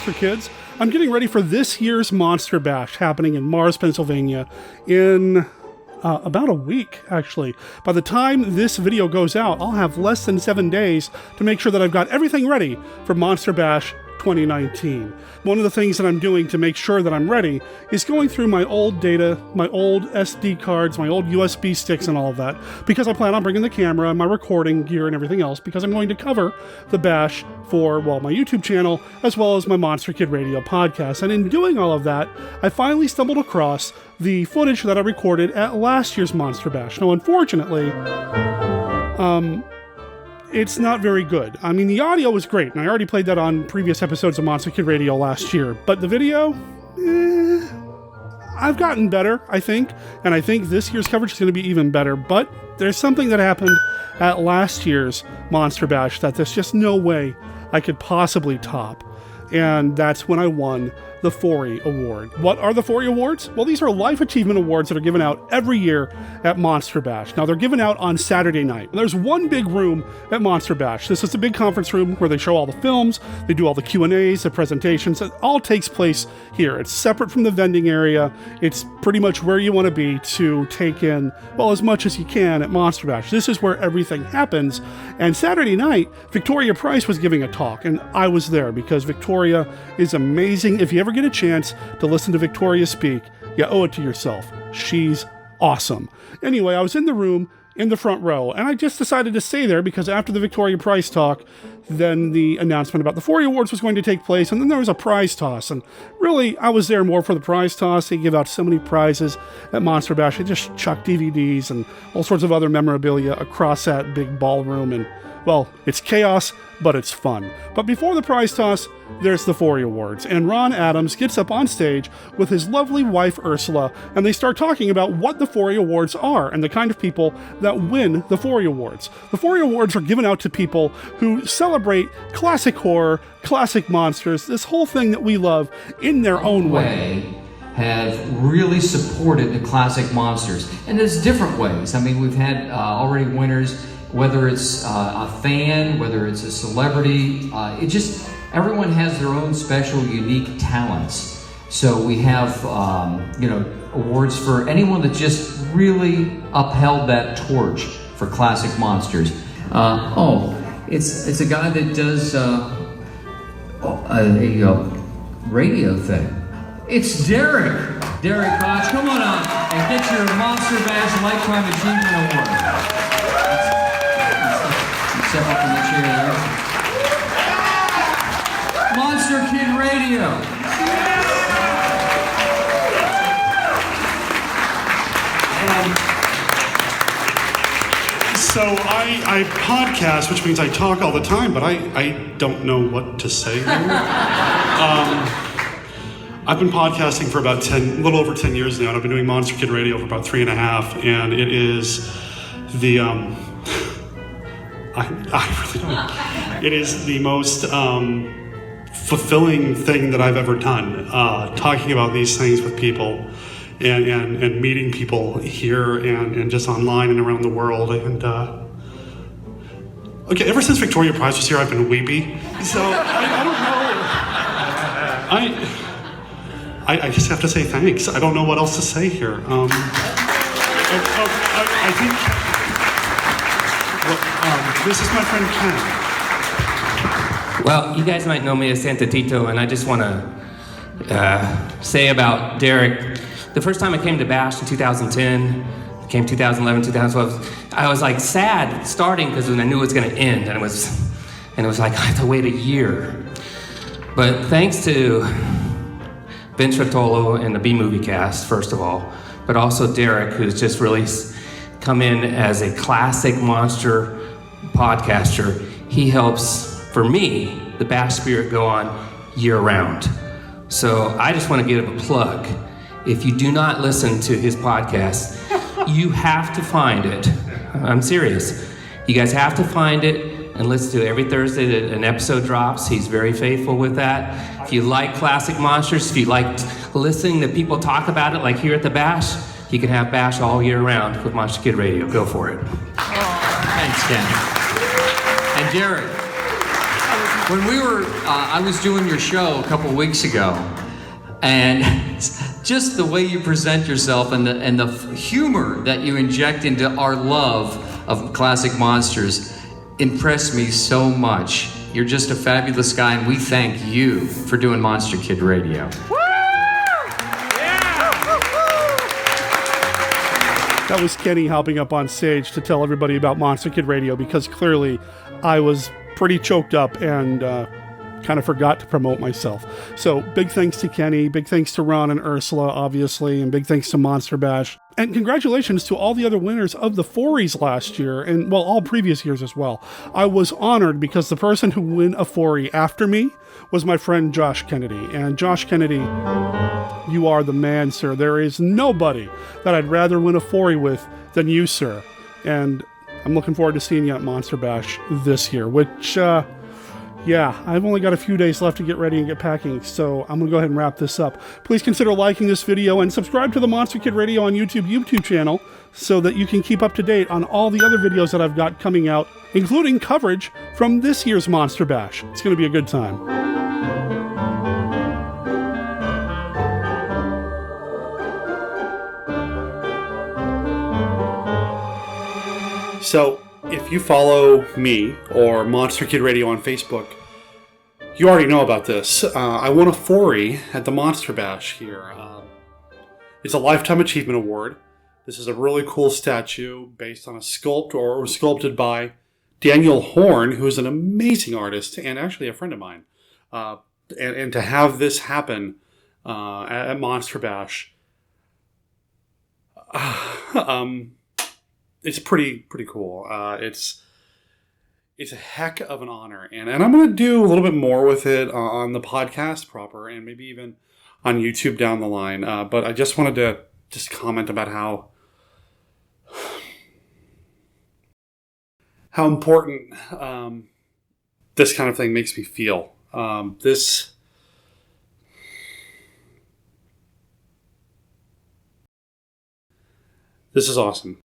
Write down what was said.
Monster Kids. I'm getting ready for this year's Monster Bash happening in Mars, Pennsylvania in about a week, actually. By the time this video goes out, I'll have less than 7 days to make sure that I've got everything ready for Monster Bash 2019. One of the things that I'm doing to make sure that I'm ready is going through my old data, my old SD cards, my old USB sticks and all of that, because I plan on bringing the camera and my recording gear and everything else, because I'm going to cover the Bash for, well, my YouTube channel, as well as my Monster Kid Radio podcast. And in doing all of that, I finally stumbled across the footage that I recorded at last year's Monster Bash. Now, unfortunately, it's not very good. I mean, the audio was great, and I already played that on previous episodes of Monster Kid Radio last year, but the video, I've gotten better, I think, and I think this year's coverage is going to be even better, but there's something that happened at last year's Monster Bash that there's just no way I could possibly top, and that's when I won the Forey Award. What are the Forey Awards? Well, these are life achievement awards that are given out every year at Monster Bash. Now, they're given out on Saturday night. There's one big room at Monster Bash. This is the big conference room where they show all the films, they do all the Q&As, the presentations. It all takes place here. It's separate from the vending area. It's pretty much where you want to be to take in, well, as much as you can at Monster Bash. This is where everything happens. And Saturday night, Victoria Price was giving a talk, and I was there because Victoria is amazing. If you ever get a chance to listen to Victoria speak, you owe it to yourself. She's awesome. Anyway, I was in the room in the front row, and I just decided to stay there because after the Victoria Price talk, then the announcement about the Forey Awards was going to take place, and then there was a prize toss. And really, I was there more for the prize toss. They give out so many prizes at Monster Bash. They just chuck DVDs and all sorts of other memorabilia across that big ballroom, and well, it's chaos, but it's fun. But before the prize toss, there's the Forey Awards, and Ron Adams gets up on stage with his lovely wife Ursula, and they start talking about what the Forey Awards are and the kind of people that win the Forey Awards. The Forey Awards are given out to people who celebrate classic horror, classic monsters, this whole thing that we love in their own way. Have really supported the classic monsters, and there's different ways. I mean, we've had already winners, whether it's a fan, whether it's a celebrity, everyone has their own special, unique talents. So we have, awards for anyone that just really upheld that torch for classic monsters. It's a guy that does a radio thing. It's Derek Koch. Come on up and get your Monster Bash Lifetime Achievement Award. Step up in the chair there. Monster Kid Radio. So I podcast, which means I talk all the time, but I don't know what to say here. I've been podcasting for about a little over 10 years now, and I've been doing Monster Kid Radio for about 3.5, and it is the, I really don't, it is the most fulfilling thing that I've ever done, talking about these things with people and meeting people here and just online and around the world. And okay, ever since Victoria Price was here, I've been weepy, so I don't know. I just have to say thanks. I don't know what else to say here. I think this is my friend Ken. Well, you guys might know me as Santa Tito, and I just want to say about Derek. The first time I came to Bash in 2010, came 2011, 2012, I was like sad starting because I knew it was going to end, and it was like I have to wait a year. But thanks to Vince Rotolo and the B-Movie cast, first of all, but also Derek, who's just really come in as a classic monster podcaster. He helps, for me, the Bash spirit go on year-round. So I just want to give him a plug. If you do not listen to his podcast, you have to find it. I'm serious. You guys have to find it and listen to it. Every Thursday that an episode drops. He's very faithful with that. If you like classic monsters, if you like listening to people talk about it like here at the Bash, you can have Bash all year round with Monster Kid Radio. Go for it. Thanks, Ken. And Derek. When we were, I was doing your show a couple weeks ago, and just the way you present yourself and the humor that you inject into our love of classic monsters impressed me so much. You're just a fabulous guy, and we thank you for doing Monster Kid Radio. That was Kenny hopping up on stage to tell everybody about Monster Kid Radio, because clearly I was pretty choked up and kind of forgot to promote myself. So big thanks to Kenny, big thanks to Ron and Ursula, obviously, and big thanks to Monster Bash. And congratulations to all the other winners of the Fories last year, and well, all previous years as well. I was honored because the person who won a Forie after me was my friend Josh Kennedy. And Josh Kennedy, you are the man, sir. There is nobody that I'd rather win a Forie with than you, sir. And I'm looking forward to seeing you at Monster Bash this year, which, yeah, I've only got a few days left to get ready and get packing, so I'm going to go ahead and wrap this up. Please consider liking this video and subscribe to the Monster Kid Radio on YouTube channel so that you can keep up to date on all the other videos that I've got coming out, including coverage from this year's Monster Bash. It's going to be a good time. So, if you follow me or Monster Kid Radio on Facebook, you already know about this. I won a Forie at the Monster Bash here. It's a Lifetime Achievement Award. This is a really cool statue based on a sculpt, or it was sculpted by Daniel Horn, who is an amazing artist and actually a friend of mine. And to have this happen at Monster Bash, it's pretty cool. It's a heck of an honor, and I'm going to do a little bit more with it on the podcast proper, and maybe even on YouTube down the line. But I just wanted to just comment about how important this kind of thing makes me feel. This is awesome.